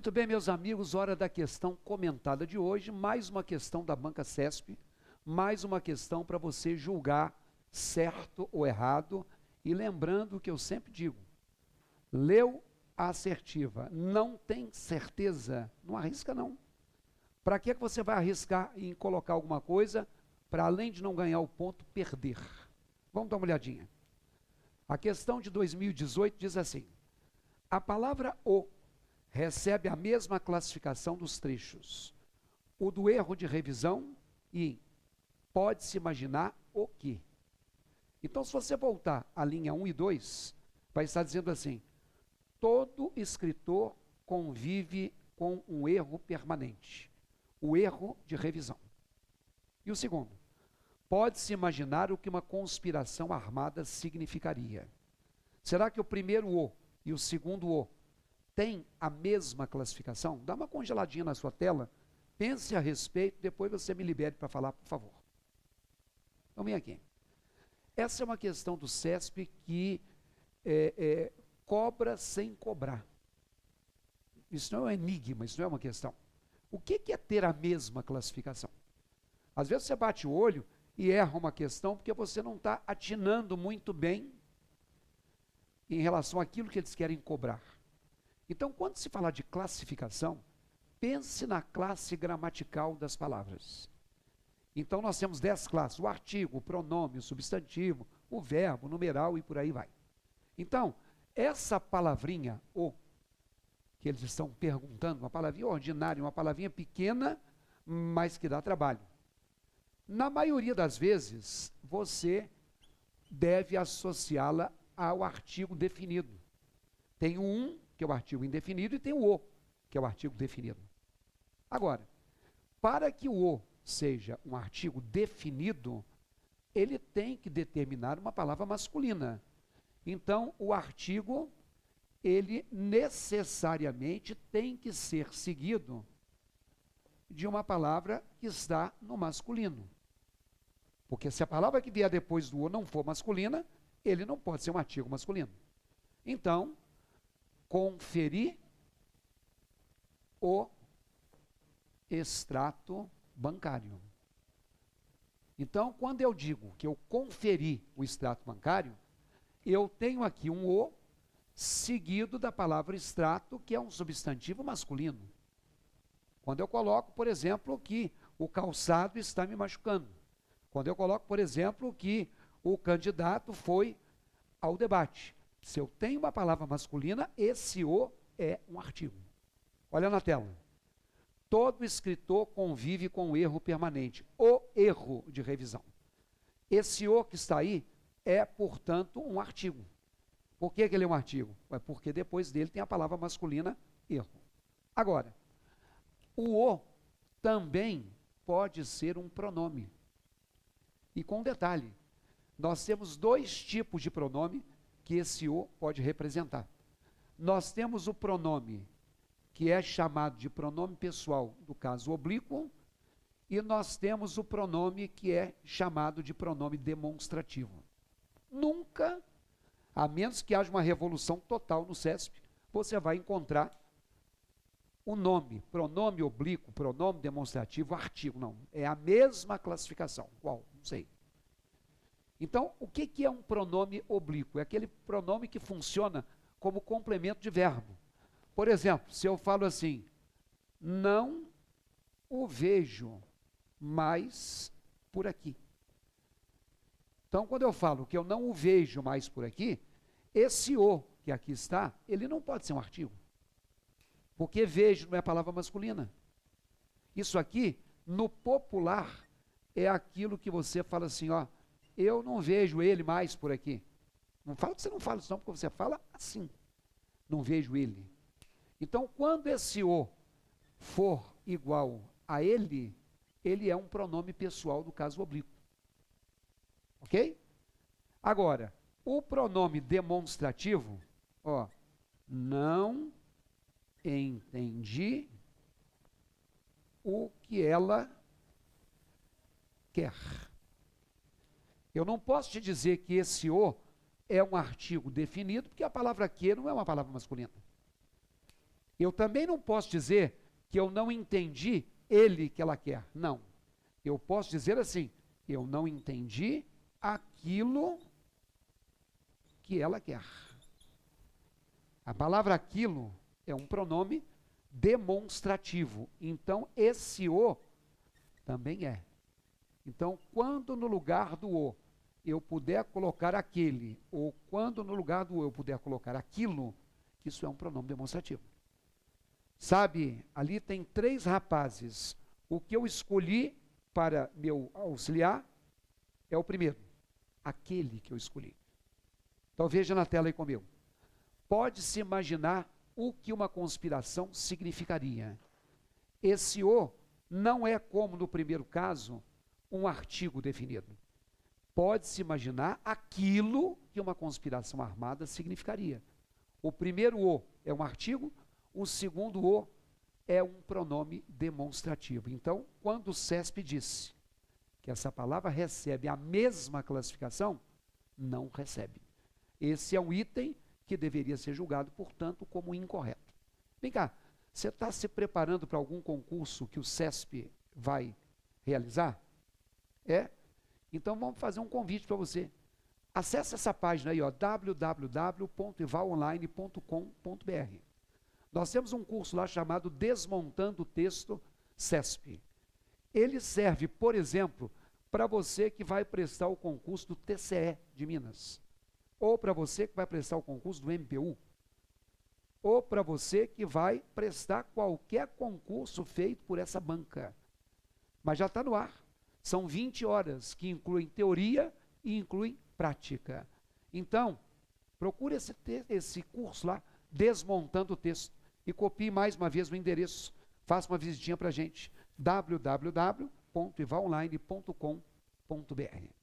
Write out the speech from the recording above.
Muito bem, meus amigos, hora da questão comentada de hoje, mais uma questão da Banca CESP, mais uma questão para você julgar certo ou errado, e lembrando o que eu sempre digo, leu a assertiva, não tem certeza, não arrisca não. Para que você vai arriscar em colocar alguma coisa, para além de não ganhar o ponto, perder? Vamos dar uma olhadinha. A questão de 2018 diz assim, a palavra "o" recebe a mesma classificação dos trechos, o do erro de revisão e pode-se imaginar o que. Então, se você voltar à linha 1 e 2, vai estar dizendo assim, todo escritor convive com um erro permanente, o erro de revisão. E o segundo, pode-se imaginar o que uma conspiração armada significaria. Será que o primeiro "o" e o segundo "o" tem a mesma classificação? Dá uma congeladinha na sua tela, pense a respeito, depois você me libere para falar, por favor. Então vem aqui. Essa é uma questão do CESP que cobra sem cobrar. Isso não é um enigma, isso não é uma questão. O que é ter a mesma classificação? Às vezes você bate o olho e erra uma questão porque você não está atinando muito bem em relação àquilo que eles querem cobrar. Então, quando se falar de classificação, pense na classe gramatical das palavras. Então, nós temos 10 classes, o artigo, o pronome, o substantivo, o verbo, o numeral e por aí vai. Então, essa palavrinha, "o", que eles estão perguntando, uma palavrinha ordinária, uma palavrinha pequena, mas que dá trabalho. Na maioria das vezes, você deve associá-la ao artigo definido. Tem o "um", que é o artigo indefinido, e tem o "o", que é o artigo definido. Agora, para que o "o" seja um artigo definido, ele tem que determinar uma palavra masculina. Então, o artigo, ele necessariamente tem que ser seguido de uma palavra que está no masculino. Porque se a palavra que vier depois do "o" não for masculina, ele não pode ser um artigo masculino. Então, conferir o extrato bancário. Então, quando eu digo que eu conferi o extrato bancário, eu tenho aqui um "o" seguido da palavra extrato, que é um substantivo masculino. Quando eu coloco, por exemplo, que o calçado está me machucando. Quando eu coloco, por exemplo, que o candidato foi ao debate. Se eu tenho uma palavra masculina, esse "o" é um artigo. Olha na tela. Todo escritor convive com o erro permanente, o erro de revisão. Esse "o" que está aí é, portanto, um artigo. Por que ele é um artigo? É porque depois dele tem a palavra masculina erro. Agora, o "o" também pode ser um pronome. E com um detalhe, nós temos dois tipos de pronome que esse "o" pode representar. Nós temos o pronome que é chamado de pronome pessoal, do caso oblíquo, e nós temos o pronome que é chamado de pronome demonstrativo. Nunca, a menos que haja uma revolução total no CESP, você vai encontrar o nome, pronome oblíquo, pronome demonstrativo, artigo. Não, é a mesma classificação. Qual? Não sei. Então, o que é um pronome oblíquo? É aquele pronome que funciona como complemento de verbo. Por exemplo, se eu falo assim, não o vejo mais por aqui. Então, quando eu falo que eu não o vejo mais por aqui, esse "o" que aqui está, ele não pode ser um artigo. Porque vejo não é a palavra masculina. Isso aqui, no popular, é aquilo que você fala assim, ó, eu não vejo ele mais por aqui. Não fala que você não fala isso não, porque você fala assim, não vejo ele. Então, quando esse "o" for igual a ele, ele é um pronome pessoal do caso oblíquo. Ok? Agora, o pronome demonstrativo, ó, não entendi o que ela quer. Eu não posso te dizer que esse "o" é um artigo definido, porque a palavra "que" não é uma palavra masculina. Eu também não posso dizer que eu não entendi ele que ela quer. Não. Eu posso dizer assim, eu não entendi aquilo que ela quer. A palavra aquilo é um pronome demonstrativo. Então, esse o também é. Então, quando no lugar do o eu puder colocar aquele, ou quando no lugar do o eu puder colocar aquilo, isso é um pronome demonstrativo. Sabe, ali tem 3 rapazes. O que eu escolhi para meu auxiliar é o primeiro, aquele que eu escolhi. Então veja na tela aí comigo. Pode-se imaginar o que uma conspiração significaria. Esse o não é, como no primeiro caso, um artigo definido. Pode-se imaginar aquilo que uma conspiração armada significaria. O primeiro o é um artigo, o segundo o é um pronome demonstrativo. Então, quando o CESP disse que essa palavra recebe a mesma classificação, não recebe. Esse é um item que deveria ser julgado, portanto, como incorreto. Vem cá, você está se preparando para algum concurso que o CESP vai realizar? É? Então vamos fazer um convite para você. Acesse essa página aí, ó, www.evalonline.com.br. Nós temos um curso lá chamado Desmontando o Texto CESP. Ele serve, por exemplo, para você que vai prestar o concurso do TCE de Minas, ou para você que vai prestar o concurso do MPU, ou para você que vai prestar qualquer concurso feito por essa banca. Mas já está no ar. São 20 horas, que incluem teoria e incluem prática. Então, procure esse curso lá, Desmontando o Texto, e copie mais uma vez o endereço. Faça uma visitinha para a gente, www.evalonline.com.br.